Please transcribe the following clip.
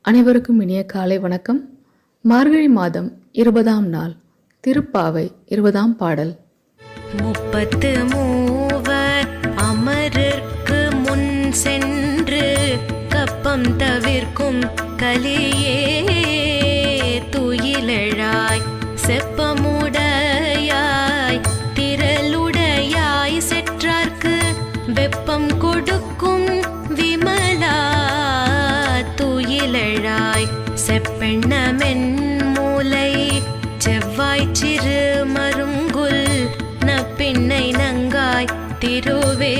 அனைவருக்கும் இனிய காலை வணக்கம். மார்கழி மாதம் 20ஆம் நாள், திருப்பாவை 20ஆம் பாடல். 33 அமரர்க்கு முன் சென்று கப்பம் தவிர்க்கும் கலியே துயிலழாய் செப்பமுடையாய் திரளுடையாய் செற்றார்க்கு வெப்பம் கொடுக்கும் விமலா துயிலழாய் செப்பெண்ணமென் மூலை செவ்வாய் சிறு மருங்குல் நப்பின்னை நங்காய் திருவே